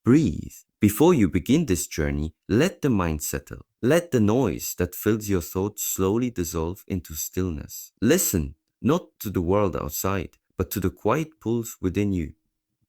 Breathe. Before you begin this journey, let the mind settle. Let the noise that fills your thoughts slowly dissolve into stillness. Listen, not to the world outside, but to the quiet pulse within you.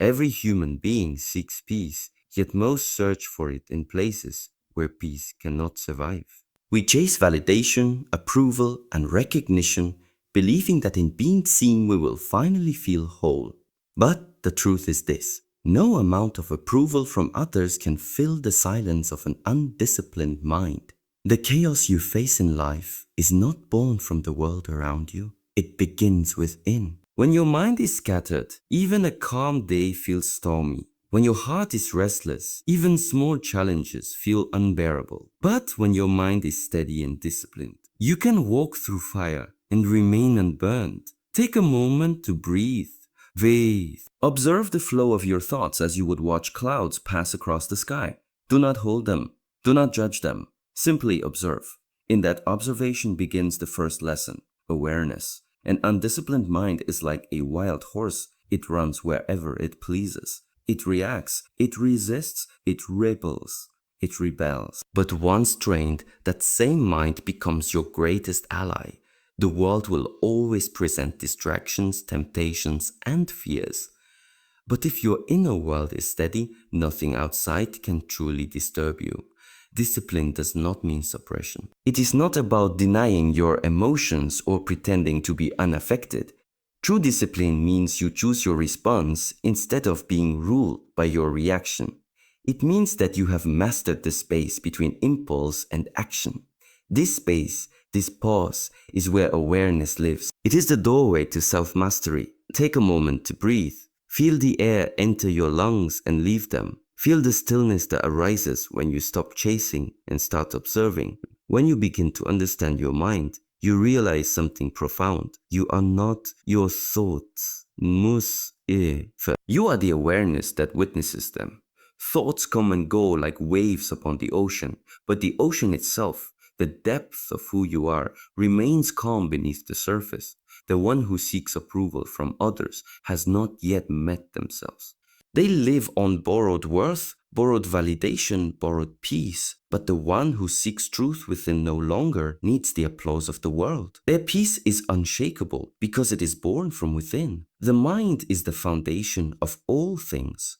Every human being seeks peace, yet most search for it in places where peace cannot survive. We chase validation, approval, and recognition, believing that in being seen we will finally feel whole. But the truth is this: no amount of approval from others can fill the silence of an undisciplined mind. The chaos you face in life is not born from the world around you, it begins within. When your mind is scattered, even a calm day feels stormy. When your heart is restless, even small challenges feel unbearable. But when your mind is steady and disciplined, you can walk through fire and remain unburned. Take a moment to breathe. Breathe. Observe the flow of your thoughts as you would watch clouds pass across the sky. Do not hold them. Do not judge them. Simply observe. In that observation begins the first lesson: awareness. An undisciplined mind is like a wild horse. It runs wherever it pleases. It reacts, it resists, it rebels, it rebels. But once trained, that same mind becomes your greatest ally. The world will always present distractions, temptations, and fears. But if your inner world is steady, nothing outside can truly disturb you. Discipline does not mean suppression. It is not about denying your emotions or pretending to be unaffected. True discipline means you choose your response instead of being ruled by your reaction. It means that you have mastered the space between impulse and action. This space, this pause, is where awareness lives. It is the doorway to self-mastery. Take a moment to breathe. Feel the air enter your lungs and leave them. Feel the stillness that arises when you stop chasing and start observing. When you begin to understand your mind, you realize something profound. You are not your thoughts. You are the awareness that witnesses them. Thoughts come and go like waves upon the ocean, but the ocean itself, the depth of who you are, remains calm beneath the surface. The one who seeks approval from others has not yet met themselves. They live on borrowed worth, borrowed validation, borrowed peace. But the one who seeks truth within no longer needs the applause of the world. Their peace is unshakable because it is born from within. The mind is the foundation of all things.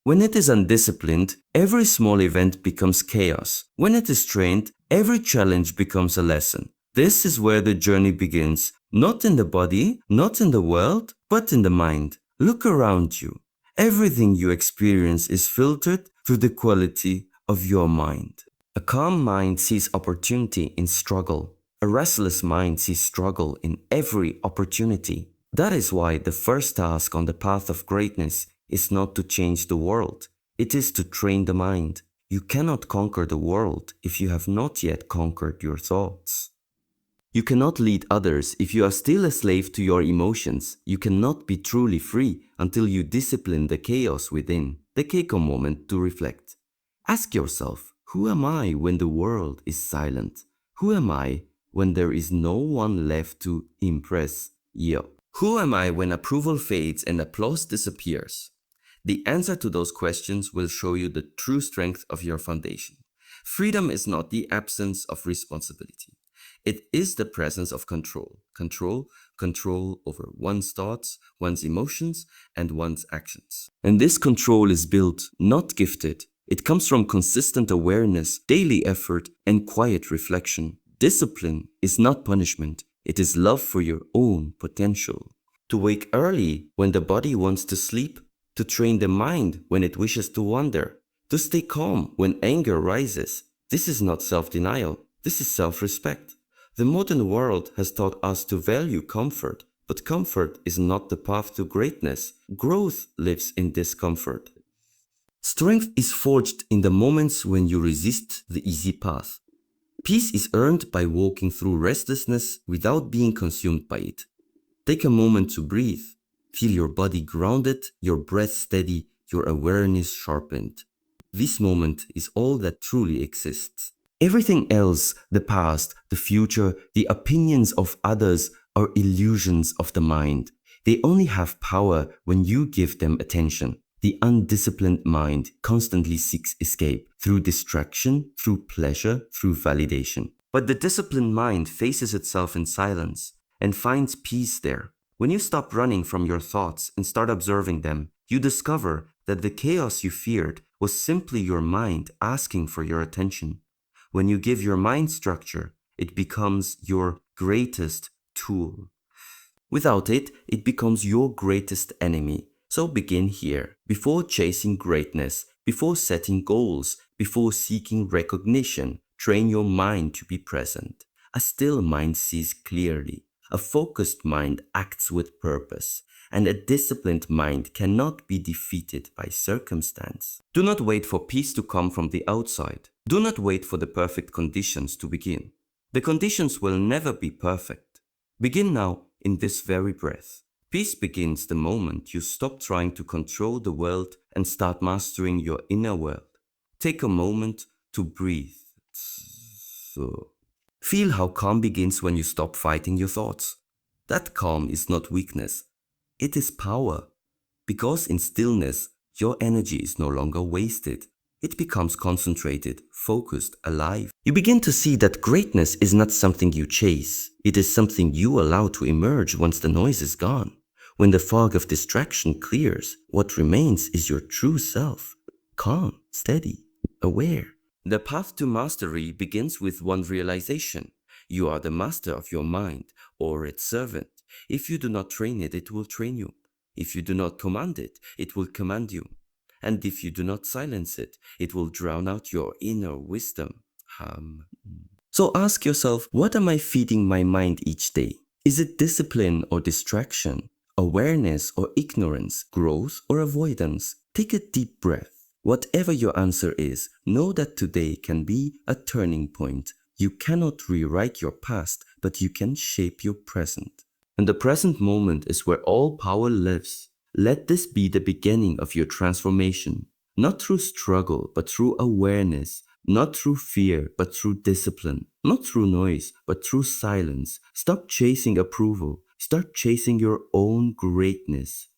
When it is undisciplined, every small event becomes chaos. When it is trained, every challenge becomes a lesson. This is where the journey begins, not in the body, not in the world, but in the mind. Look around you. Everything you experience is filtered through the quality of your mind. A calm mind sees opportunity in struggle. A restless mind sees struggle in every opportunity. That is why the first task on the path of greatness is not to change the world. It is to train the mind. You cannot conquer the world if you have not yet conquered your thoughts. You cannot lead others if you are still a slave to your emotions. You cannot be truly free until you discipline the chaos within. Take a moment to reflect. Ask yourself, who am I when the world is silent? Who am I when there is no one left to impress? Who am I when approval fades and applause disappears? The answer to those questions will show you the true strength of your foundation. Freedom is not the absence of responsibility. It is the presence of control. Control over one's thoughts, one's emotions, and one's actions. And this control is built, not gifted. It comes from consistent awareness, daily effort, and quiet reflection. Discipline is not punishment. It is love for your own potential. To wake early when the body wants to sleep. To train the mind when it wishes to wander. To stay calm when anger rises. This is not self-denial. This is self-respect. The modern world has taught us to value comfort, but comfort is not the path to greatness. Growth lives in discomfort. Strength is forged in the moments when you resist the easy path. Peace is earned by walking through restlessness without being consumed by it. Take a moment to breathe. Feel your body grounded, your breath steady, your awareness sharpened. This moment is all that truly exists. Everything else, the past, the future, the opinions of others, are illusions of the mind. They only have power when you give them attention. The undisciplined mind constantly seeks escape through distraction, through pleasure, through validation. But the disciplined mind faces itself in silence and finds peace there. When you stop running from your thoughts and start observing them, you discover that the chaos you feared was simply your mind asking for your attention. When you give your mind structure, it becomes your greatest tool. Without it, it becomes your greatest enemy. So begin here. Before chasing greatness, before setting goals, before seeking recognition, train your mind to be present. A still mind sees clearly. A focused mind acts with purpose. And a disciplined mind cannot be defeated by circumstance. Do not wait for peace to come from the outside. Do not wait for the perfect conditions to begin. The conditions will never be perfect. Begin now in this very breath. Peace begins the moment you stop trying to control the world and start mastering your inner world. Take a moment to breathe. So. Feel how calm begins when you stop fighting your thoughts. That calm is not weakness. It is power. Because in stillness, your energy is no longer wasted. It becomes concentrated, focused, alive. You begin to see that greatness is not something you chase. It is something you allow to emerge once the noise is gone. When the fog of distraction clears, what remains is your true self. Calm, steady, aware. The path to mastery begins with one realization. You are the master of your mind, or its servant. If you do not train it, it will train you. If you do not command it, it will command you. And if you do not silence it, it will drown out your inner wisdom. So ask yourself, what am I feeding my mind each day? Is it discipline or distraction? Awareness or ignorance? Growth or avoidance? Take a deep breath. Whatever your answer is, know that today can be a turning point. You cannot rewrite your past, but you can shape your present. And the present moment is where all power lives. Let this be the beginning of your transformation, not through struggle, but through awareness, not through fear, but through discipline, not through noise, but through silence. Stop chasing approval. Start chasing your own greatness.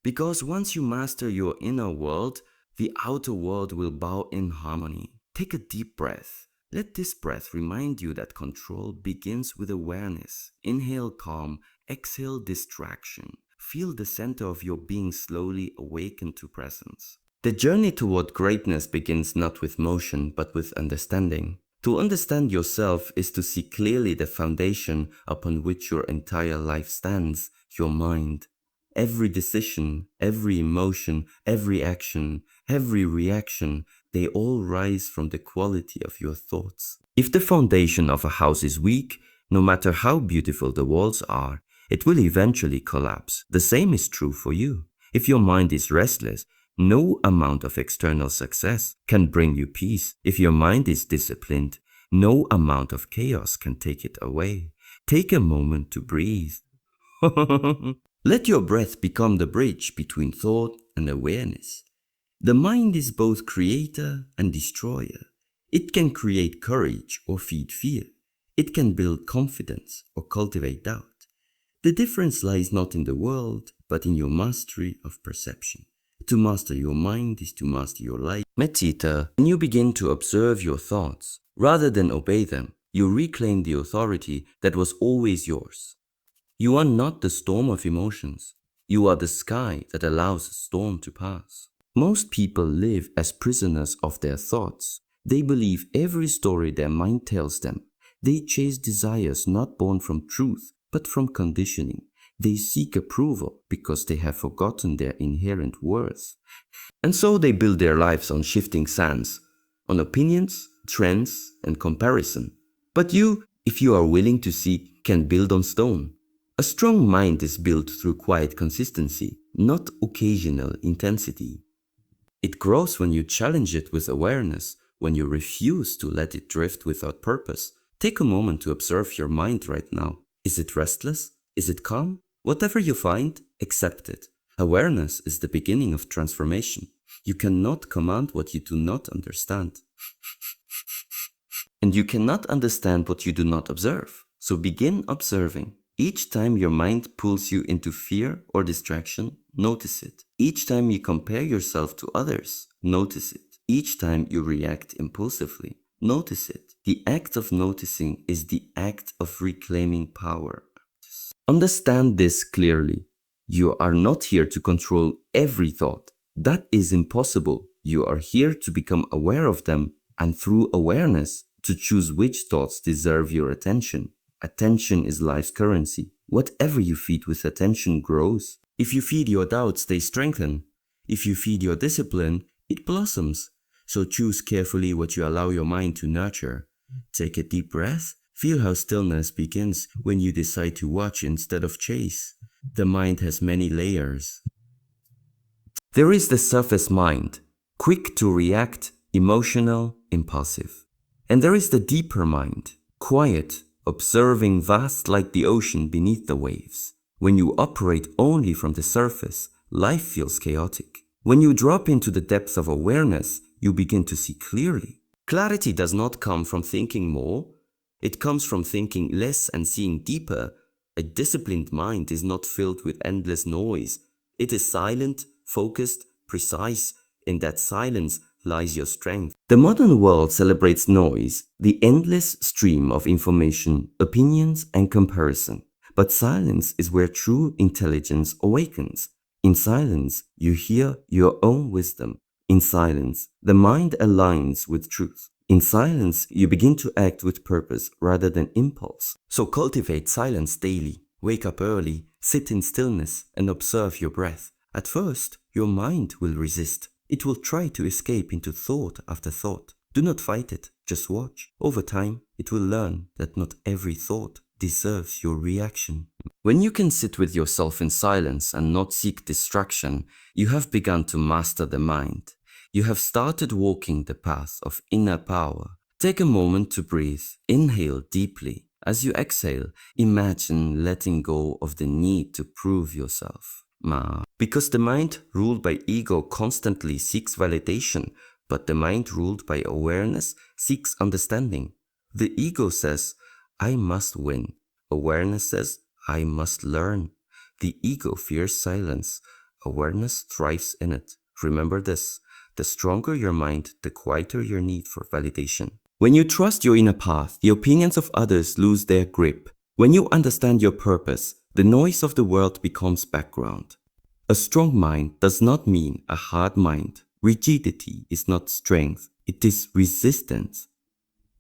Because once you master your inner world, the outer world will bow in harmony. Take a deep breath. Let this breath remind you that control begins with awareness. Inhale calm, exhale distraction. Feel the center of your being slowly awaken to presence. The journey toward greatness begins not with motion, but with understanding. To understand yourself is to see clearly the foundation upon which your entire life stands, your mind. Every decision, every emotion, every action, every reaction, they all rise from the quality of your thoughts. If the foundation of a house is weak, no matter how beautiful the walls are, it will eventually collapse. The same is true for you. If your mind is restless, no amount of external success can bring you peace. If your mind is disciplined, no amount of chaos can take it away. Take a moment to breathe. Let your breath become the bridge between thought and awareness. The mind is both creator and destroyer. It can create courage or feed fear. It can build confidence or cultivate doubt. The difference lies not in the world, but in your mastery of perception. To master your mind is to master your life. Meditator, when you begin to observe your thoughts, rather than obey them, you reclaim the authority that was always yours. You are not the storm of emotions. You are the sky that allows a storm to pass. Most people live as prisoners of their thoughts. They believe every story their mind tells them. They chase desires not born from truth, but from conditioning. They seek approval because they have forgotten their inherent worth. And so they build their lives on shifting sands, on opinions, trends, and comparison. But you, if you are willing to see, can build on stone. A strong mind is built through quiet consistency, not occasional intensity. It grows when you challenge it with awareness, when you refuse to let it drift without purpose. Take a moment to observe your mind right now. Is it restless? Is it calm? Whatever you find, accept it. Awareness is the beginning of transformation. You cannot command what you do not understand. And you cannot understand what you do not observe. So begin observing. Each time your mind pulls you into fear or distraction, notice it. Each time you compare yourself to others, notice it. Each time you react impulsively, notice it. The act of noticing is the act of reclaiming power. Understand this clearly. You are not here to control every thought. That is impossible. You are here to become aware of them and through awareness to choose which thoughts deserve your attention. Attention is life's currency. Whatever you feed with attention grows. If you feed your doubts, they strengthen. If you feed your discipline, it blossoms. So choose carefully what you allow your mind to nurture. Take a deep breath. Feel how stillness begins when you decide to watch instead of chase. The mind has many layers. There is the surface mind, quick to react, emotional, impulsive. And there is the deeper mind, quiet, observing, vast like the ocean beneath the waves. When you operate only from the surface, life feels chaotic. When you drop into the depths of awareness, you begin to see clearly. Clarity does not come from thinking more. It comes from thinking less and seeing deeper. A disciplined mind is not filled with endless noise. It is silent, focused, precise. In that silence lies your strength. The modern world celebrates noise, the endless stream of information, opinions, and comparison. But silence is where true intelligence awakens. In silence, you hear your own wisdom. In silence, the mind aligns with truth. In silence, you begin to act with purpose rather than impulse. So cultivate silence daily. Wake up early, sit in stillness, and observe your breath. At first, your mind will resist. It will try to escape into thought after thought. Do not fight it, just watch. Over time, it will learn that not every thought deserves your reaction. When you can sit with yourself in silence and not seek distraction, you have begun to master the mind. You have started walking the path of inner power. Take a moment to breathe. Inhale deeply. As you exhale, imagine letting go of the need to prove yourself. Because the mind ruled by ego constantly seeks validation, but the mind ruled by awareness seeks understanding. The ego says, I must win. Awareness says, I must learn. The ego fears silence. Awareness thrives in it. Remember this. The stronger your mind, the quieter your need for validation. When you trust your inner path, the opinions of others lose their grip. When you understand your purpose, the noise of the world becomes background. A strong mind does not mean a hard mind. Rigidity is not strength, it is resistance.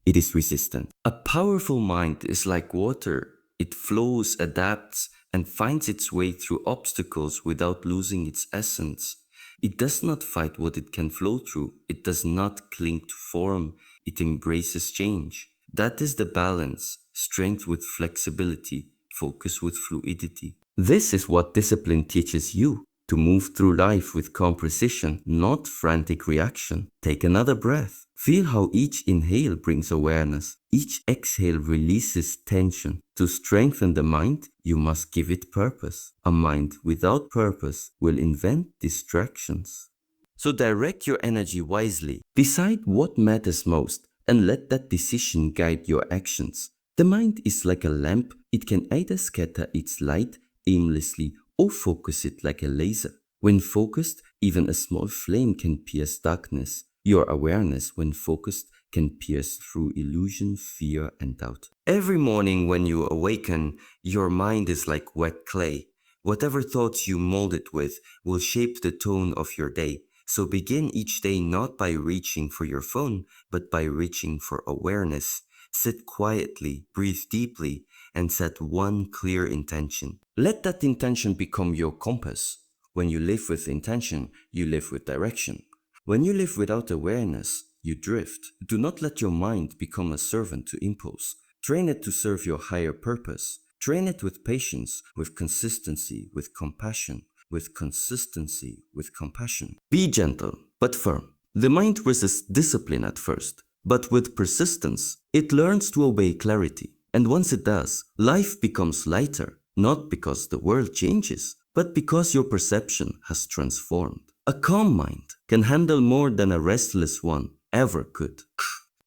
It is resistant. A powerful mind is like water. It flows, adapts, and finds its way through obstacles without losing its essence. It does not fight what it can flow through. It does not cling to form. It embraces change. That is the balance, strength with flexibility, focus with fluidity. This is what discipline teaches you, to move through life with calm precision, not frantic reaction. Take another breath. Feel how each inhale brings awareness. Each exhale releases tension. To strengthen the mind, you must give it purpose. A mind without purpose will invent distractions. So direct your energy wisely. Decide what matters most and let that decision guide your actions. The mind is like a lamp. It can either scatter its light aimlessly or focus it like a laser. When focused, even a small flame can pierce darkness. Your awareness, when focused, can pierce through illusion, fear, and doubt. Every morning when you awaken, your mind is like wet clay. Whatever thoughts you mold it with will shape the tone of your day. So begin each day not by reaching for your phone, but by reaching for awareness. Sit quietly, breathe deeply, and set one clear intention. Let that intention become your compass. When you live with intention, you live with direction. When you live without awareness, you drift. Do not let your mind become a servant to impulse. Train it to serve your higher purpose. Train it with patience, with consistency, with compassion, with consistency, with compassion. Be gentle, but firm. The mind resists discipline at first, but with persistence, it learns to obey clarity. And once it does, life becomes lighter, not because the world changes, but because your perception has transformed. A calm mind can handle more than a restless one ever could.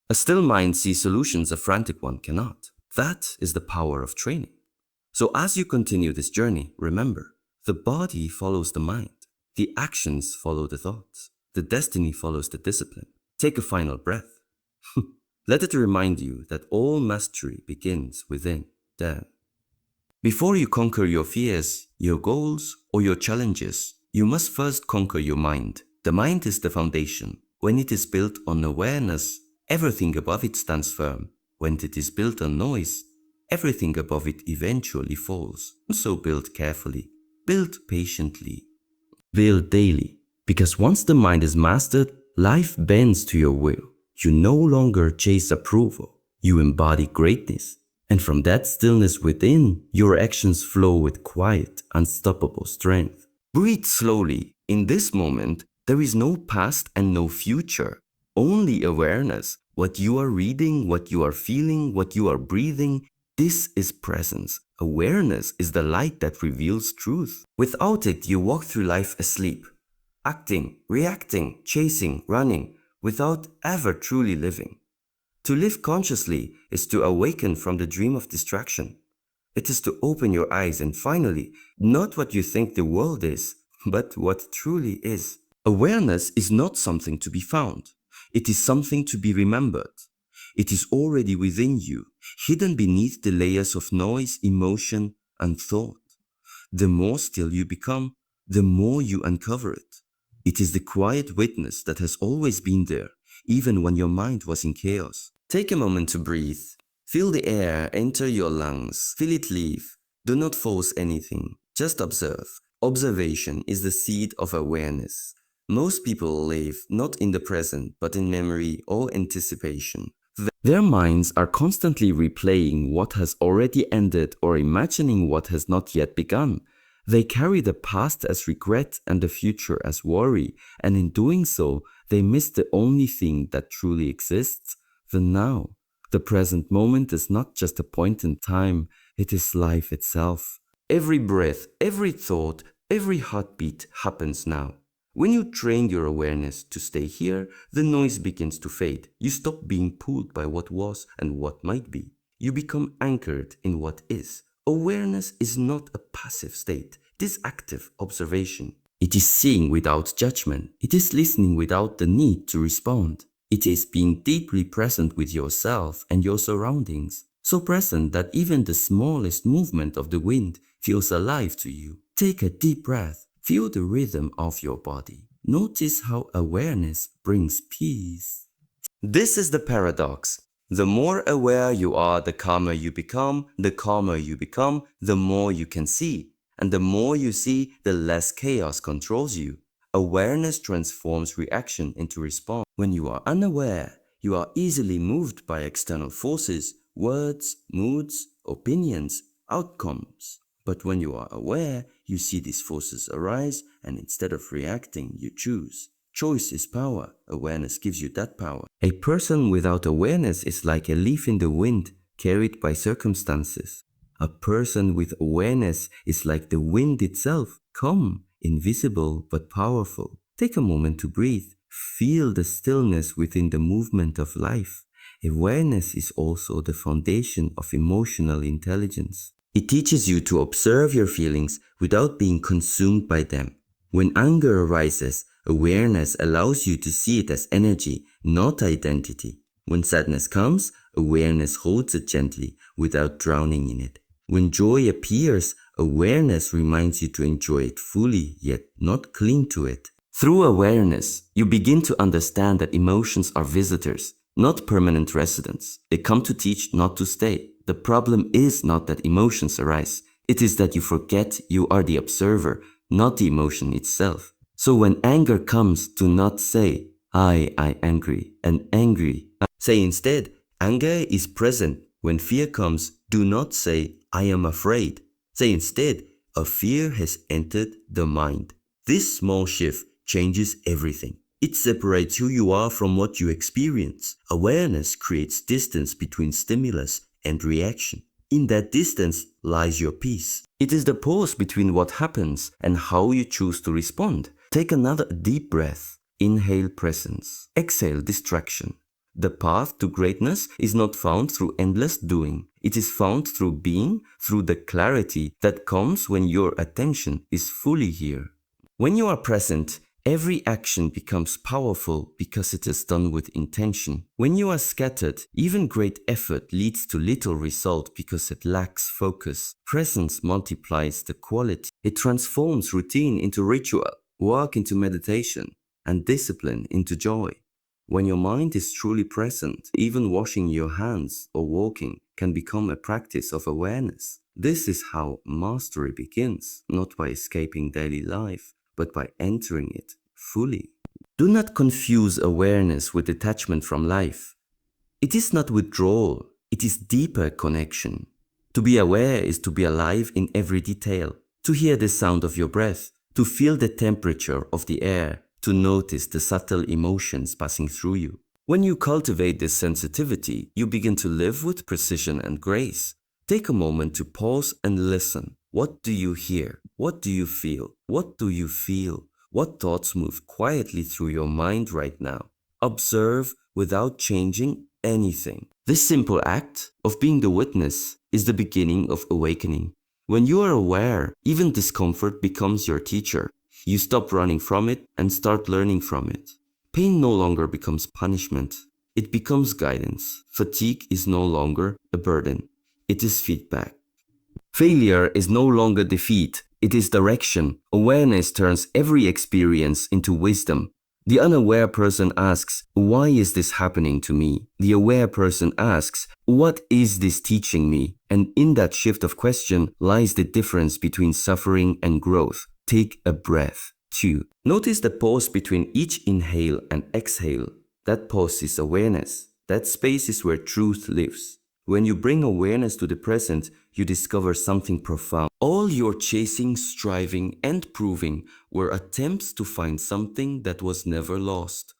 A still mind sees solutions a frantic one cannot. That is the power of training. So as you continue this journey, remember, the body follows the mind. The actions follow the thoughts. The destiny follows the discipline. Take a final breath. Let it remind you that all mastery begins within, there. Before you conquer your fears, your goals, or your challenges, you must first conquer your mind. The mind is the foundation. When it is built on awareness, everything above it stands firm. When it is built on noise, everything above it eventually falls. So build carefully, build patiently, build daily. Because once the mind is mastered, life bends to your will. You no longer chase approval. You embody greatness. And from that stillness within, your actions flow with quiet, unstoppable strength. Breathe slowly. In this moment, there is no past and no future. Only awareness. What you are reading, what you are feeling, what you are breathing, this is presence. Awareness is the light that reveals truth. Without it, you walk through life asleep, acting, reacting, chasing, running, without ever truly living. To live consciously is to awaken from the dream of distraction. It is to open your eyes and finally, not what you think the world is, but what truly is. Awareness is not something to be found. It is something to be remembered. It is already within you, hidden beneath the layers of noise, emotion, and thought. The more still you become, the more you uncover it. It is the quiet witness that has always been there, even when your mind was in chaos. Take a moment to breathe. Feel the air enter your lungs. Feel it leave. Do not force anything. Just observe. Observation is the seed of awareness. Most people live not in the present, but in memory or anticipation. Their minds are constantly replaying what has already ended or imagining what has not yet begun. They carry the past as regret and the future as worry, and in doing so, they miss the only thing that truly exists, the now. The present moment is not just a point in time, it is life itself. Every breath, every thought, every heartbeat happens now. When you train your awareness to stay here, the noise begins to fade. You stop being pulled by what was and what might be. You become anchored in what is. Awareness is not a passive state. It is active observation. It is seeing without judgment. It is listening without the need to respond. It is being deeply present with yourself and your surroundings. So present that even the smallest movement of the wind feels alive to you. Take a deep breath. Feel the rhythm of your body. Notice how awareness brings peace. This is the paradox. The more aware you are, the calmer you become. The calmer you become, the more you can see. And the more you see, the less chaos controls you. Awareness transforms reaction into response. When you are unaware, you are easily moved by external forces, words, moods, opinions, outcomes. But when you are aware, you see these forces arise, and instead of reacting, you choose. Choice is power. Awareness gives you that power. A person without awareness is like a leaf in the wind, carried by circumstances. A person with awareness is like the wind itself, calm, invisible, but powerful. Take a moment to breathe. Feel the stillness within the movement of life. Awareness is also the foundation of emotional intelligence. It teaches you to observe your feelings without being consumed by them. When anger arises, awareness allows you to see it as energy, not identity. When sadness comes, awareness holds it gently without drowning in it. When joy appears, awareness reminds you to enjoy it fully, yet not cling to it. Through awareness, you begin to understand that emotions are visitors, not permanent residents. They come to teach, not to stay. The problem is not that emotions arise. It is that you forget you are the observer, not the emotion itself. So when anger comes, do not say, I angry, and angry. Say instead, anger is present. When fear comes, do not say, I am afraid. Say instead, a fear has entered the mind. This small shift changes everything. It separates who you are from what you experience. Awareness creates distance between stimulus and reaction. In that distance lies your peace. It is the pause between what happens and how you choose to respond. Take another deep breath. Inhale presence. Exhale distraction. The path to greatness is not found through endless doing. It is found through being, through the clarity that comes when your attention is fully here. When you are present, every action becomes powerful because it is done with intention. When you are scattered, even great effort leads to little result because it lacks focus. Presence multiplies the quality. It transforms routine into ritual, work into meditation, and discipline into joy. When your mind is truly present, even washing your hands or walking can become a practice of awareness. This is how mastery begins, not by escaping daily life, but by entering it fully. Do not confuse awareness with detachment from life. It is not withdrawal, it is deeper connection. To be aware is to be alive in every detail, to hear the sound of your breath, to feel the temperature of the air, to notice the subtle emotions passing through you. When you cultivate this sensitivity, you begin to live with precision and grace. Take a moment to pause and listen. What do you hear? What do you feel? What do you feel? What thoughts move quietly through your mind right now? Observe without changing anything. This simple act of being the witness is the beginning of awakening. When you are aware, even discomfort becomes your teacher. You stop running from it and start learning from it. Pain no longer becomes punishment. It becomes guidance. Fatigue is no longer a burden. It is feedback. Failure is no longer defeat. It is direction. Awareness turns every experience into wisdom. The unaware person asks, why is this happening to me? The aware person asks, what is this teaching me? And in that shift of question lies the difference between suffering and growth. Take a breath. 2. Notice the pause between each inhale and exhale. That pause is awareness. That space is where truth lives. When you bring awareness to the present, you discover something profound. All your chasing, striving, and proving were attempts to find something that was never lost.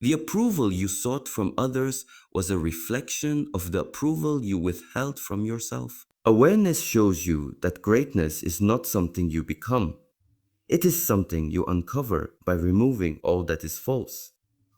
The approval you sought from others was a reflection of the approval you withheld from yourself. Awareness shows you that greatness is not something you become. It is something you uncover by removing all that is false.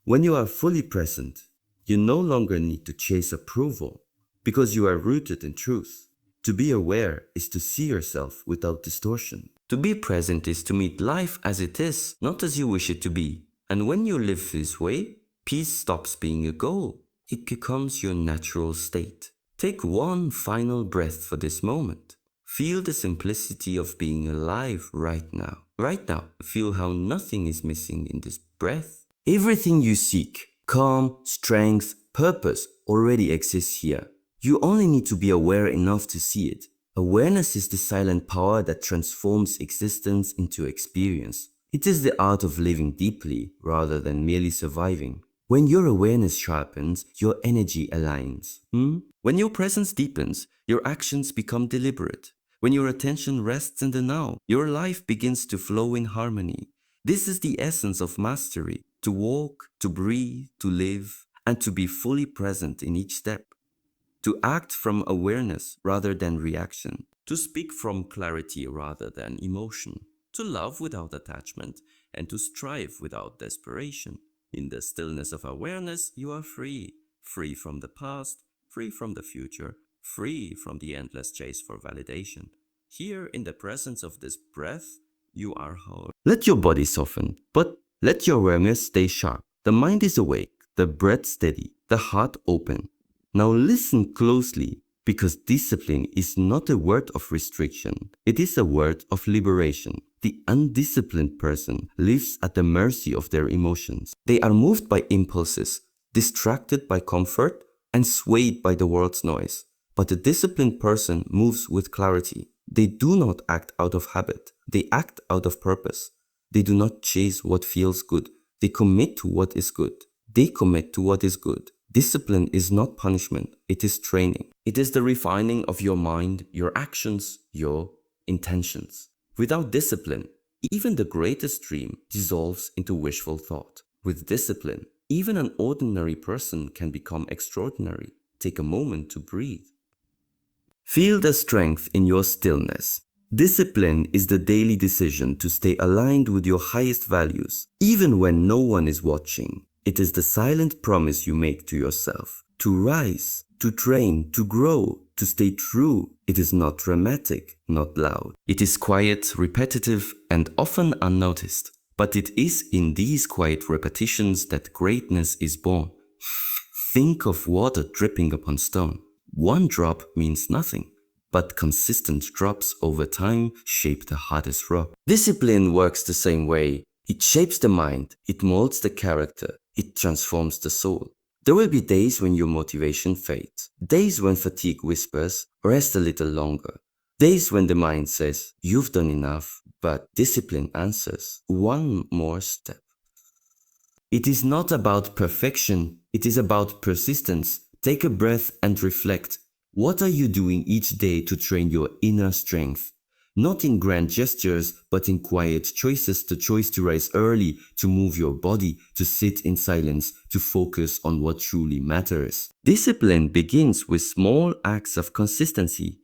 When you are fully present, you no longer need to chase approval because you are rooted in truth. To be aware is to see yourself without distortion. To be present is to meet life as it is, not as you wish it to be. And when you live this way, peace stops being a goal. It becomes your natural state. Take one final breath for this moment. Feel the simplicity of being alive right now. Right now, feel how nothing is missing in this breath. Everything you seek, calm, strength, purpose, already exists here. You only need to be aware enough to see it. Awareness is the silent power that transforms existence into experience. It is the art of living deeply rather than merely surviving. When your awareness sharpens, your energy aligns. When your presence deepens, your actions become deliberate. When your attention rests in the now, your life begins to flow in harmony. This is the essence of mastery: to walk, to breathe, to live, and to be fully present in each step. To act from awareness rather than reaction. To speak from clarity rather than emotion. To love without attachment and to strive without desperation. In the stillness of awareness, you are free. Free from the past, free from the future, free from the endless chase for validation. Here, in the presence of this breath, you are whole. Let your body soften, but let your awareness stay sharp. The mind is awake, the breath steady, the heart open. Now listen closely, because discipline is not a word of restriction. It is a word of liberation. The undisciplined person lives at the mercy of their emotions. They are moved by impulses, distracted by comfort, and swayed by the world's noise. But the disciplined person moves with clarity. They do not act out of habit. They act out of purpose. They do not chase what feels good. They commit to what is good. They commit to what is good. Discipline is not punishment, it is training. It is the refining of your mind, your actions, your intentions. Without discipline, even the greatest dream dissolves into wishful thought. With discipline, even an ordinary person can become extraordinary. Take a moment to breathe. Feel the strength in your stillness. Discipline is the daily decision to stay aligned with your highest values, even when no one is watching. It is the silent promise you make to yourself to rise, to train, to grow, to stay true. It is not dramatic, not loud. It is quiet, repetitive, and often unnoticed. But it is in these quiet repetitions that greatness is born. Think of water dripping upon stone. One drop means nothing, but consistent drops over time shape the hardest rock. Discipline works the same way. It shapes the mind, it molds the character, it transforms the soul. There will be days when your motivation fades, days when fatigue whispers, rest a little longer, days when the mind says, you've done enough, but discipline answers, one more step. It is not about perfection, it is about persistence. Take a breath and reflect. What are you doing each day to train your inner strength? Not in grand gestures, but in quiet choices, the choice to rise early, to move your body, to sit in silence, to focus on what truly matters. Discipline begins with small acts of consistency.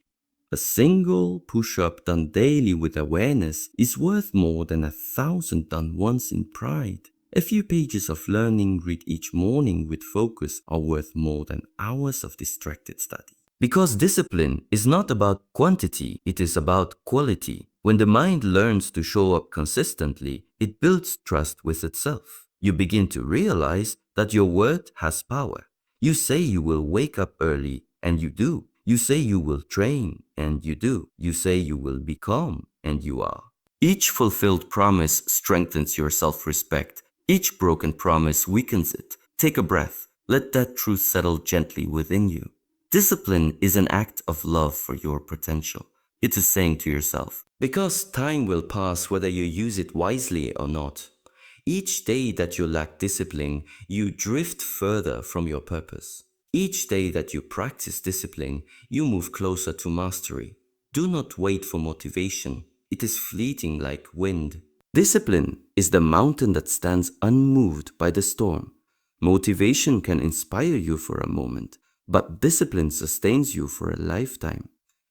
A single push-up done daily with awareness is worth more than 1,000 done once in pride. A few pages of learning read each morning with focus are worth more than hours of distracted study. Because discipline is not about quantity, it is about quality. When the mind learns to show up consistently, it builds trust with itself. You begin to realize that your word has power. You say you will wake up early, and you do. You say you will train, and you do. You say you will be calm, and you are. Each fulfilled promise strengthens your self-respect. Each broken promise weakens it. Take a breath. Let that truth settle gently within you. Discipline is an act of love for your potential. It is saying to yourself, because time will pass whether you use it wisely or not. Each day that you lack discipline, you drift further from your purpose. Each day that you practice discipline, you move closer to mastery. Do not wait for motivation. It is fleeting like wind. Discipline is the mountain that stands unmoved by the storm. Motivation can inspire you for a moment, but discipline sustains you for a lifetime.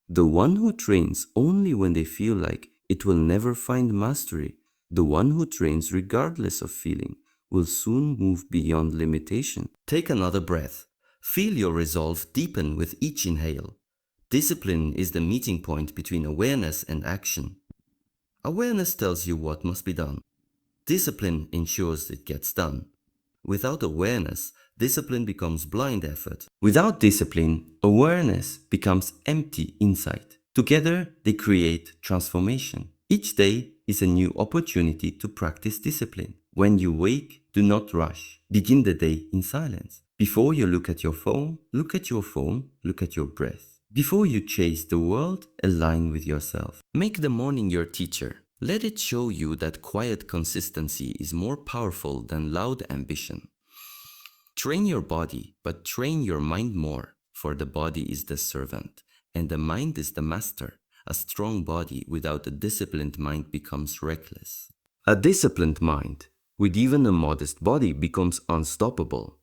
The one who trains only when they feel like it will never find mastery. The one who trains regardless of feeling will soon move beyond limitation. Take another breath. Feel your resolve deepen with each inhale. Discipline is the meeting point between awareness and action. Awareness tells you what must be done. Discipline ensures it gets done. Without awareness, discipline becomes blind effort. Without discipline, awareness becomes empty insight. Together, they create transformation. Each day is a new opportunity to practice discipline. When you wake, do not rush. Begin the day in silence. Before you look at your phone, look at your phone, look at your breath. Before you chase the world, align with yourself. Make the morning your teacher. Let it show you that quiet consistency is more powerful than loud ambition. Train your body, but train your mind more, for the body is the servant, and the mind is the master. A strong body without a disciplined mind becomes reckless. A disciplined mind, with even a modest body, becomes unstoppable.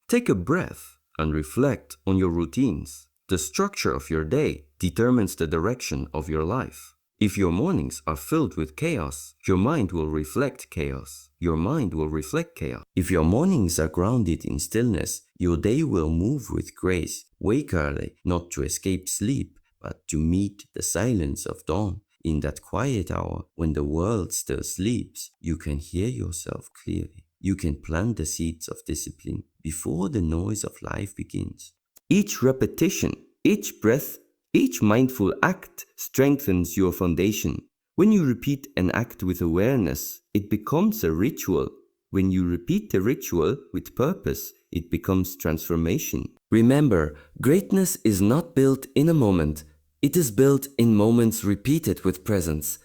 Take a breath and reflect on your routines. The structure of your day determines the direction of your life. If your mornings are filled with chaos, your mind will reflect chaos. Your mind will reflect chaos. If your mornings are grounded in stillness, your day will move with grace. Wake early, not to escape sleep, but to meet the silence of dawn. In that quiet hour, when the world still sleeps, you can hear yourself clearly. You can plant the seeds of discipline before the noise of life begins. Each repetition, each breath, each mindful act strengthens your foundation. When you repeat an act with awareness, it becomes a ritual. When you repeat the ritual with purpose, it becomes transformation. Remember, greatness is not built in a moment. It is built in moments repeated with presence.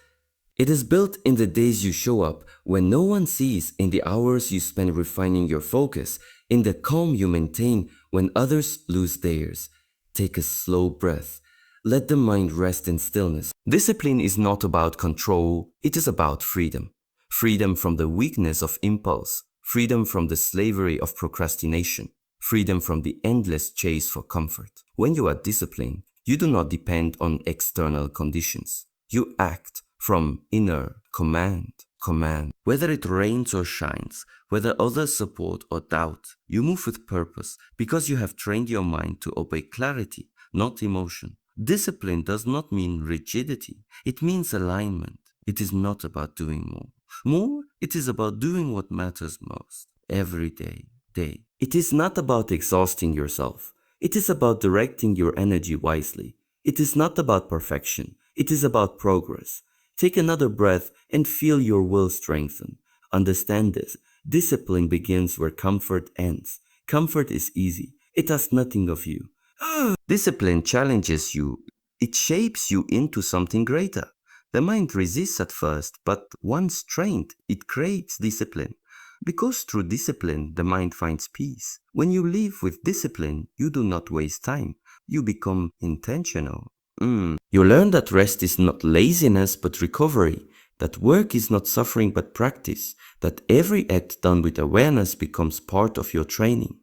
It is built in the days you show up when no one sees, in the hours you spend refining your focus, in the calm you maintain when others lose theirs. Take a slow breath. Let the mind rest in stillness. Discipline is not about control, it is about freedom. Freedom from the weakness of impulse, freedom from the slavery of procrastination, freedom from the endless chase for comfort. When you are disciplined, you do not depend on external conditions. You act from inner command. command. Whether it rains or shines, whether others support or doubt, you move with purpose because you have trained your mind to obey clarity, not emotion. Discipline does not mean rigidity. It means alignment. It is not about doing more. More, it is about doing what matters most every day. It is not about exhausting yourself. It is about directing your energy wisely. It is not about perfection. It is about progress. Take another breath and feel your will strengthen. Understand this. Discipline begins where comfort ends. Comfort is easy. It asks nothing of you. Discipline challenges you. It shapes you into something greater. The mind resists at first, but once trained, it craves discipline. Because through discipline, the mind finds peace. When you live with discipline, you do not waste time. You become intentional. You learn that rest is not laziness but recovery, that work is not suffering but practice, that every act done with awareness becomes part of your training.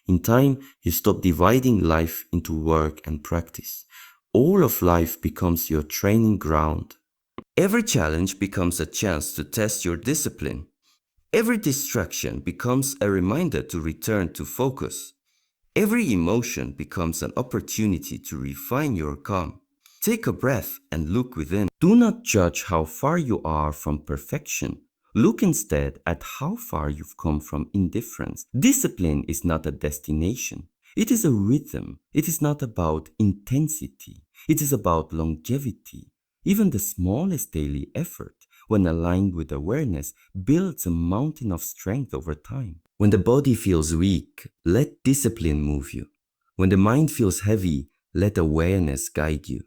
In time, you stop dividing life into work and practice. All of life becomes your training ground. Every challenge becomes a chance to test your discipline. Every distraction becomes a reminder to return to focus. Every emotion becomes an opportunity to refine your calm. Take a breath and look within. Do not judge how far you are from perfection. Look instead at how far you've come from indifference. Discipline is not a destination. It is a rhythm. It is not about intensity. It is about longevity. Even the smallest daily effort, when aligned with awareness, builds a mountain of strength over time. When the body feels weak, let discipline move you. When the mind feels heavy, let awareness guide you.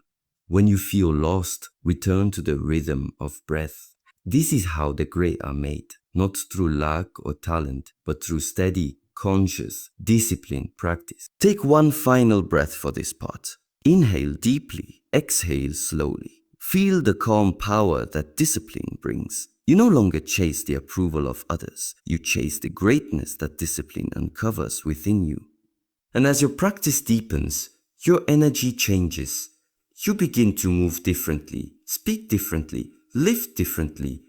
When you feel lost, return to the rhythm of breath. This is how the great are made, not through luck or talent, but through steady, conscious, disciplined practice. Take one final breath for this part. Inhale deeply, exhale slowly. Feel the calm power that discipline brings. You no longer chase the approval of others. You chase the greatness that discipline uncovers within you. And as your practice deepens, your energy changes. You begin to move differently, speak differently, live differently,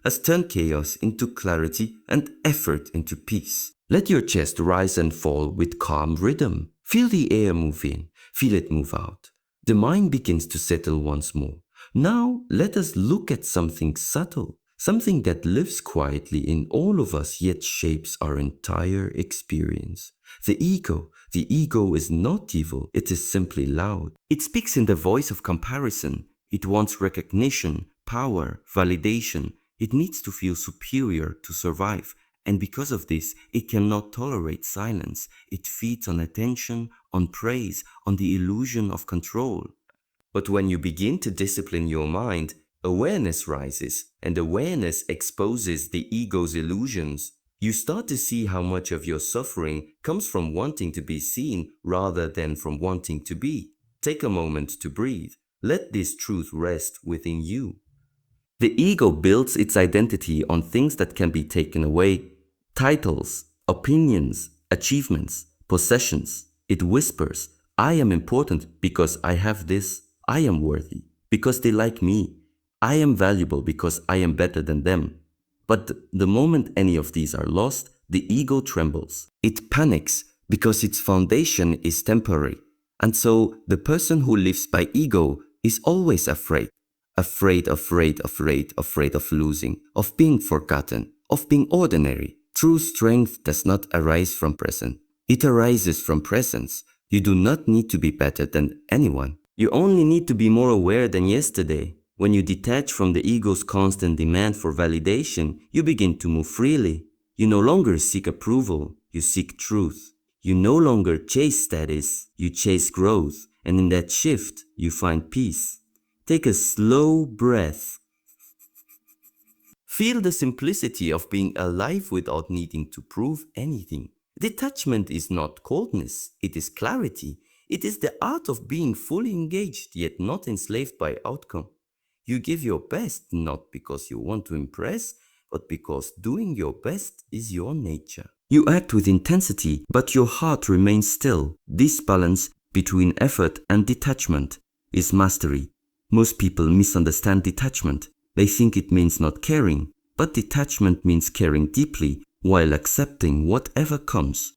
as turn chaos into clarity and effort into peace. Let your chest rise and fall with calm rhythm. Feel the air move in, feel it move out. The mind begins to settle once more. Now let us look at something subtle, something that lives quietly in all of us yet shapes our entire experience. The ego. The ego is not evil, it is simply loud. It speaks in the voice of comparison. It wants recognition, power, validation. It needs to feel superior to survive. And because of this, it cannot tolerate silence. It feeds on attention, on praise, on the illusion of control. But when you begin to discipline your mind, awareness rises, and awareness exposes the ego's illusions. You start to see how much of your suffering comes from wanting to be seen rather than from wanting to be. Take a moment to breathe. Let this truth rest within you. The ego builds its identity on things that can be taken away. Titles, opinions, achievements, possessions. It whispers, I am important because I have this. I am worthy because they like me. I am valuable because I am better than them. But the moment any of these are lost, the ego trembles. It panics because its foundation is temporary. And so the person who lives by ego is always afraid. Afraid of losing, of being forgotten, of being ordinary. True strength does not arise from presence. It arises from presence. You do not need to be better than anyone. You only need to be more aware than yesterday. When you detach from the ego's constant demand for validation, you begin to move freely. You no longer seek approval, you seek truth. You no longer chase status, you chase growth. And in that shift, you find peace. Take a slow breath. Feel the simplicity of being alive without needing to prove anything. Detachment is not coldness, it is clarity. It is the art of being fully engaged yet not enslaved by outcome. You give your best not because you want to impress, but because doing your best is your nature. You act with intensity, but your heart remains still. This balance between effort and detachment is mastery. Most people misunderstand detachment. They think it means not caring, but detachment means caring deeply while accepting whatever comes.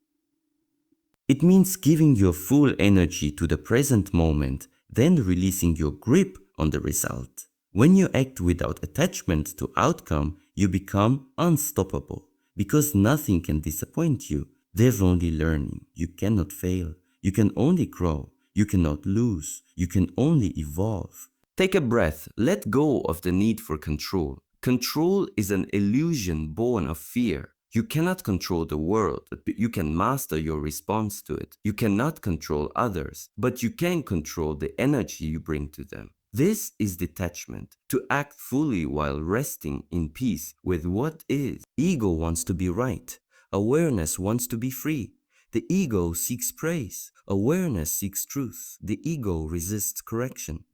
It means giving your full energy to the present moment, then releasing your grip on the result. When you act without attachment to outcome, you become unstoppable, because nothing can disappoint you. There's only learning. You cannot fail. You can only grow. You cannot lose. You can only evolve. Take a breath. Let go of the need for control. Control is an illusion born of fear. You cannot control the world, but you can master your response to it. You cannot control others, but you can control the energy you bring to them. This is detachment, to act fully while resting in peace with what is. Ego wants to be right. Awareness wants to be free. The ego seeks praise. Awareness seeks truth. The ego resists correction.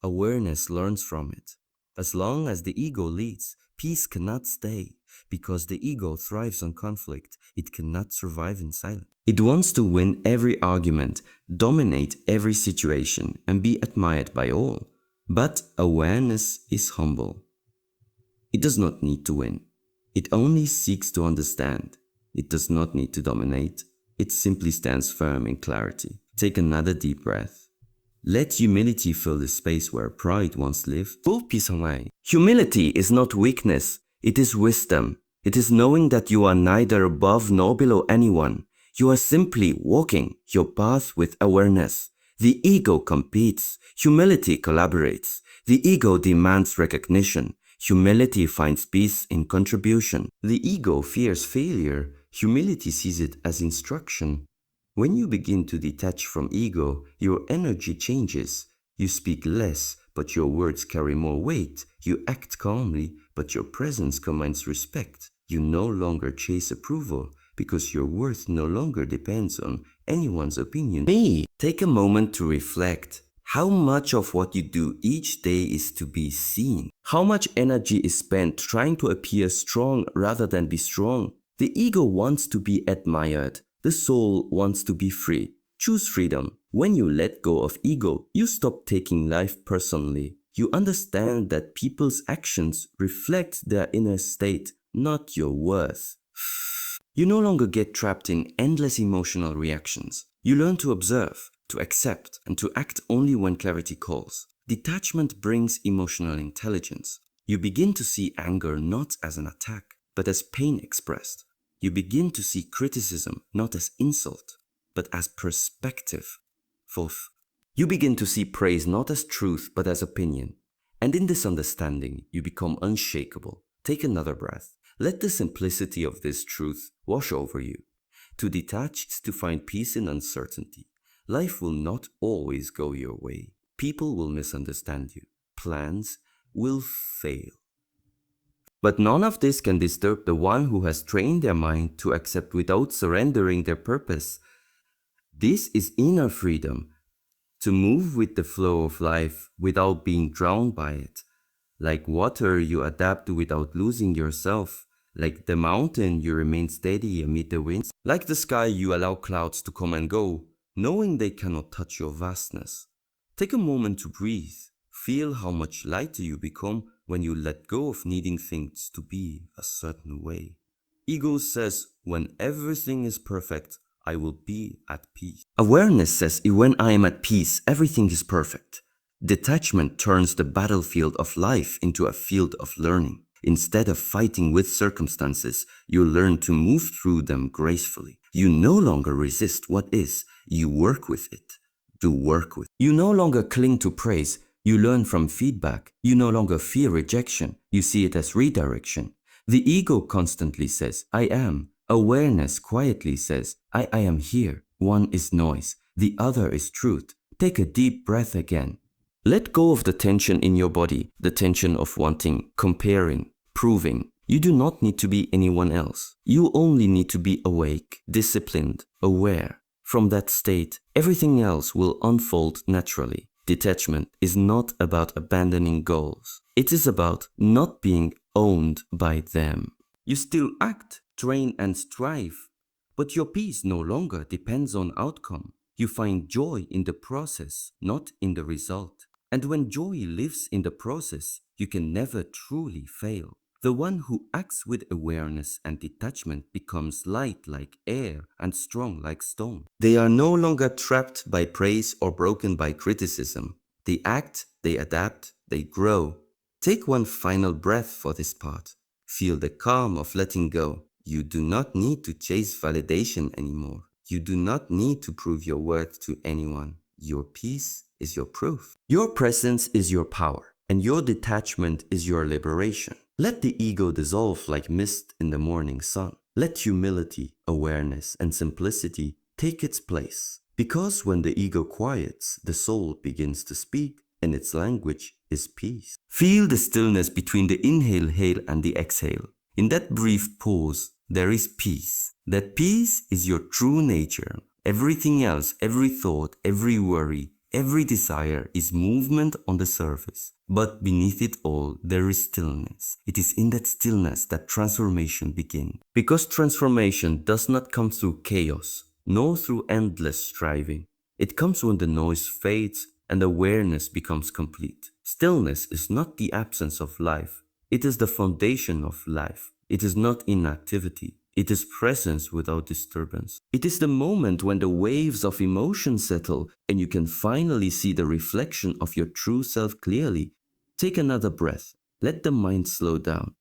Awareness learns from it. As long as the ego leads, peace cannot stay, because the ego thrives on conflict. It cannot survive in silence. It wants to win every argument, dominate every situation, and be admired by all. But awareness is humble. It does not need to win. It only seeks to understand. It does not need to dominate. It simply stands firm in clarity. Take another deep breath. Let humility fill the space where pride once lived. Full peace of mind. Humility is not weakness, it is wisdom. It is knowing that you are neither above nor below anyone. You are simply walking your path with awareness. The ego competes, humility collaborates. The ego demands recognition. Humility finds peace in contribution. The ego fears failure. Humility sees it as instruction. When you begin to detach from ego, your energy changes. You speak less, but your words carry more weight. You act calmly, but your presence commands respect. You no longer chase approval, because your worth no longer depends on anyone's opinion. Take a moment to reflect. How much of what you do each day is to be seen? How much energy is spent trying to appear strong rather than be strong? The ego wants to be admired. The soul wants to be free. Choose freedom. When you let go of ego, you stop taking life personally. You understand that people's actions reflect their inner state, not your worth. You no longer get trapped in endless emotional reactions. You learn to observe, to accept, and to act only when clarity calls. Detachment brings emotional intelligence. You begin to see anger not as an attack, but as pain expressed. You begin to see criticism not as insult, but as perspective. Fourth, you begin to see praise not as truth, but as opinion. And in this understanding, you become unshakable. Take another breath. Let the simplicity of this truth wash over you. To detach is to find peace in uncertainty. Life will not always go your way. People will misunderstand you. Plans will fail. But none of this can disturb the one who has trained their mind to accept without surrendering their purpose. This is inner freedom, to move with the flow of life without being drowned by it. Like water, you adapt without losing yourself. Like the mountain, you remain steady amid the winds. Like the sky, you allow clouds to come and go, knowing they cannot touch your vastness. Take a moment to breathe. Feel how much lighter you become when you let go of needing things to be a certain way. Ego says, when everything is perfect, I will be at peace. Awareness says, when I am at peace, everything is perfect. Detachment turns the battlefield of life into a field of learning. Instead of fighting with circumstances, you learn to move through them gracefully. You no longer resist what is, you work with it. Do work with it. You no longer cling to praise. You learn from feedback. You no longer fear rejection. You see it as redirection. The ego constantly says, I am. Awareness quietly says, I am here. One is noise. The other is truth. Take a deep breath again. Let go of the tension in your body, the tension of wanting, comparing, proving. You do not need to be anyone else. You only need to be awake, disciplined, aware. From that state, everything else will unfold naturally. Detachment is not about abandoning goals. It is about not being owned by them. You still act, train and strive, but your peace no longer depends on outcome. You find joy in the process, not in the result. And when joy lives in the process, you can never truly fail. The one who acts with awareness and detachment becomes light like air and strong like stone. They are no longer trapped by praise or broken by criticism. They act, they adapt, they grow. Take one final breath for this part. Feel the calm of letting go. You do not need to chase validation anymore. You do not need to prove your worth to anyone. Your peace is your proof. Your presence is your power, and your detachment is your liberation. Let the ego dissolve like mist in the morning sun. Let humility, awareness, and simplicity take its place. Because when the ego quiets, the soul begins to speak, and its language is peace. Feel the stillness between the inhale, hail, and the exhale. In that brief pause, there is peace. That peace is your true nature. Everything else, every thought, every worry, every desire is movement on the surface. But beneath it all, there is stillness. It is in that stillness that transformation begins. Because transformation does not come through chaos, nor through endless striving. It comes when the noise fades and awareness becomes complete. Stillness is not the absence of life. It is the foundation of life. It is not inactivity. It is presence without disturbance. It is the moment when the waves of emotion settle and you can finally see the reflection of your true self clearly. Take another breath. Let the mind slow down.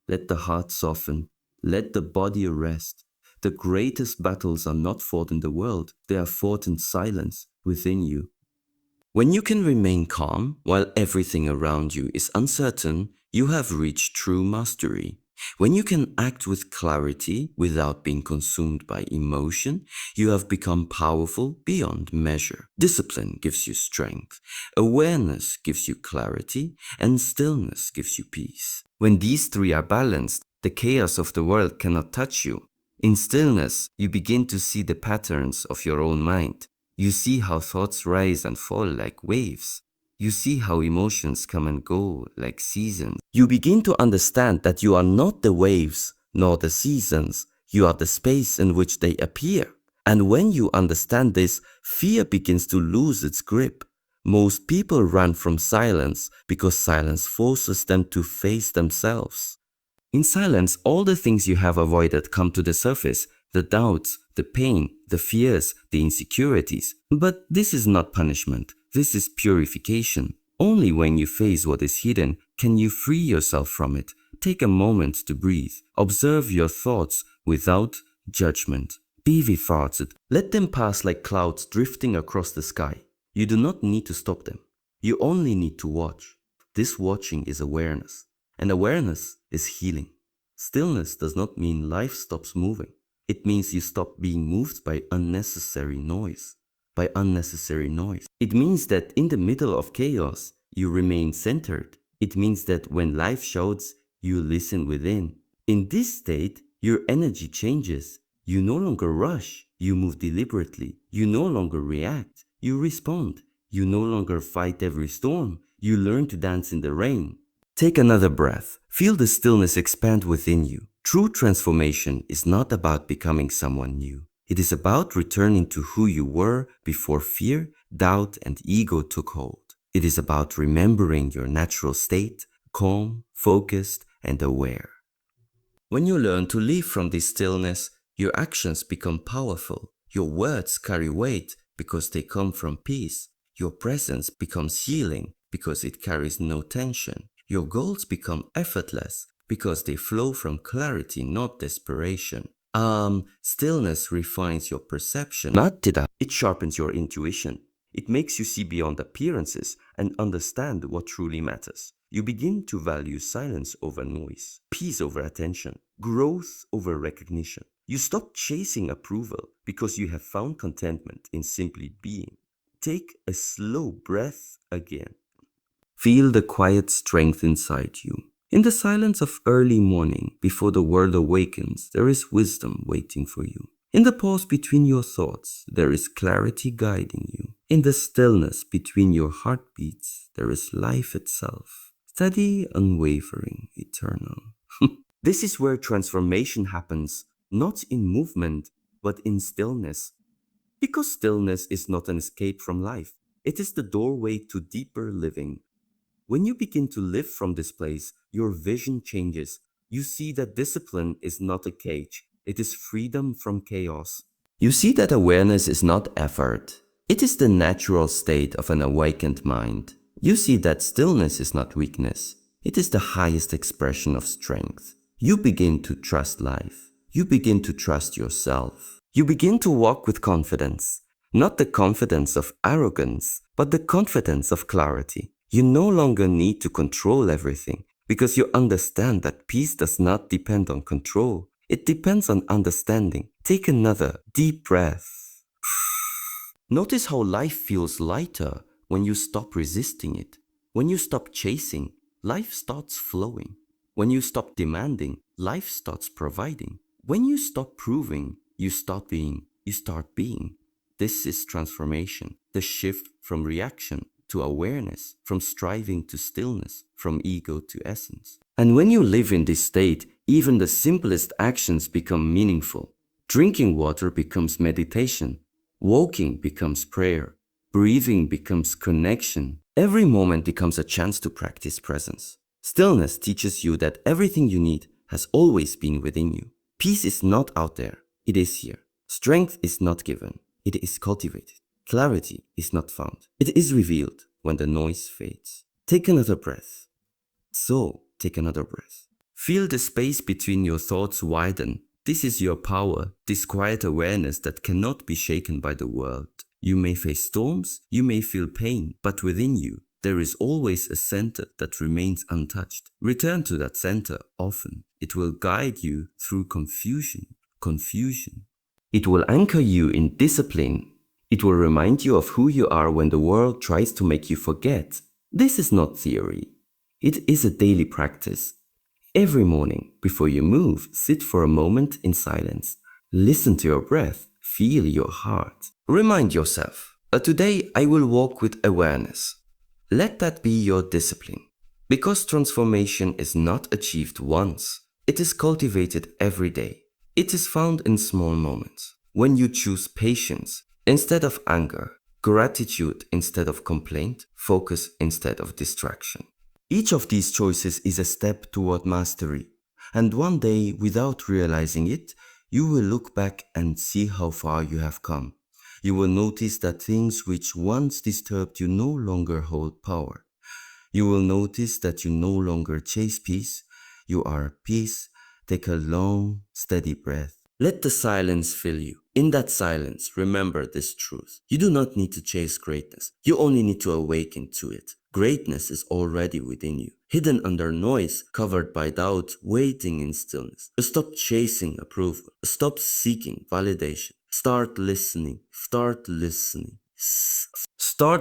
Let the heart soften. Let the body rest. The greatest battles are not fought in the world. They are fought in silence within you. When you can remain calm while everything around you is uncertain, you have reached true mastery. When you can act with clarity without being consumed by emotion, you have become powerful beyond measure. Discipline gives you strength, awareness gives you clarity, and stillness gives you peace. When these three are balanced, the chaos of the world cannot touch you. In stillness, you begin to see the patterns of your own mind. You see how thoughts rise and fall like waves. You see how emotions come and go like seasons. You begin to understand that you are not the waves nor the seasons. You are the space in which they appear. And when you understand this, fear begins to lose its grip. Most people run from silence because silence forces them to face themselves. In silence, all the things you have avoided come to the surface, the doubts, the pain, the fears, the insecurities. But this is not punishment, this is purification. Only when you face what is hidden can you free yourself from it. Take a moment to breathe. Observe your thoughts without judgment. Be without it. Let them pass like clouds drifting across the sky. You do not need to stop them. You only need to watch. This watching is awareness. And awareness is healing. Stillness does not mean life stops moving. It means you stop being moved by unnecessary noise. It means that in the middle of chaos, you remain centered. It means that when life shouts, you listen within. In this state, your energy changes. You no longer rush. You move deliberately. You no longer react. You respond. You no longer fight every storm. You learn to dance in the rain. Take another breath. Feel the stillness expand within you. True transformation is not about becoming someone new. It is about returning to who you were before fear, doubt, and ego took hold. It is about remembering your natural state, calm, focused, and aware. When you learn to live from this stillness, your actions become powerful. Your words carry weight because they come from peace. Your presence becomes healing because it carries no tension. Your goals become effortless because they flow from clarity, not desperation. Stillness refines your perception. It sharpens your intuition. It makes you see beyond appearances and understand what truly matters. You begin to value silence over noise, peace over attention, growth over recognition. You stop chasing approval because you have found contentment in simply being. Take a slow breath again. Feel the quiet strength inside you. In the silence of early morning, before the world awakens, there is wisdom waiting for you. In the pause between your thoughts, there is clarity guiding you. In the stillness between your heartbeats, there is life itself. Steady, unwavering, eternal. This is where transformation happens, not in movement, but in stillness. Because stillness is not an escape from life. It is the doorway to deeper living. When you begin to live from this place, your vision changes. You see that discipline is not a cage, it is freedom from chaos. You see that awareness is not effort, it is the natural state of an awakened mind. You see that stillness is not weakness, it is the highest expression of strength. You begin to trust life. You begin to trust yourself. You begin to walk with confidence, not the confidence of arrogance, but the confidence of clarity. You no longer need to control everything because you understand that peace does not depend on control. It depends on understanding. Take another deep breath. Notice how life feels lighter when you stop resisting it. When you stop chasing, life starts flowing. When you stop demanding, life starts providing. When you stop proving, you start being. This is transformation, the shift from reaction to awareness, from striving to stillness, from ego to essence. And when you live in this state, even the simplest actions become meaningful. Drinking water becomes meditation. Walking becomes prayer. Breathing becomes connection. Every moment becomes a chance to practice presence. Stillness teaches you that everything you need has always been within you. Peace is not out there, it is here. Strength is not given, it is cultivated. Clarity is not found, it is revealed when the noise fades. Take another breath. So, take another breath. Feel the space between your thoughts widen. This is your power, this quiet awareness that cannot be shaken by the world. You may face storms, you may feel pain, but within you, there is always a center that remains untouched. Return to that center often. It will guide you through confusion. It will anchor you in discipline. It will remind you of who you are when the world tries to make you forget. This is not theory. It is a daily practice. Every morning, before you move, sit for a moment in silence. Listen to your breath. Feel your heart. Remind yourself, today I will walk with awareness. Let that be your discipline. Because transformation is not achieved once, it is cultivated every day. It is found in small moments. When you choose patience instead of anger, gratitude instead of complaint, focus instead of distraction. Each of these choices is a step toward mastery. And one day, without realizing it, you will look back and see how far you have come. You will notice that things which once disturbed you no longer hold power. You will notice that you no longer chase peace. You are at peace. Take a long, steady breath. Let the silence fill you. In that silence, remember this truth. You do not need to chase greatness. You only need to awaken to it. Greatness is already within you, hidden under noise, covered by doubt, waiting in stillness. Stop chasing approval. Stop seeking validation. Start listening. Start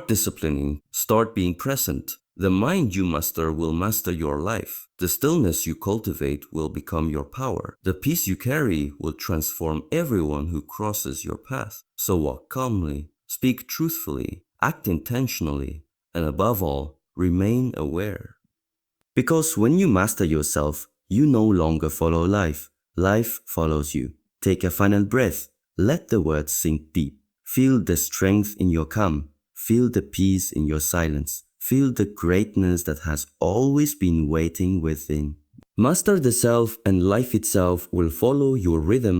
disciplining. Start being present. The mind you master will master your life. The stillness you cultivate will become your power. The peace you carry will transform everyone who crosses your path. So walk calmly, speak truthfully, act intentionally, and above all, remain aware. Because when you master yourself, you no longer follow life. Life follows you. Take a final breath. Let the words sink deep. Feel the strength in your calm. Feel the peace in your silence. Feel the greatness that has always been waiting within. Master the self and life itself will follow your rhythm.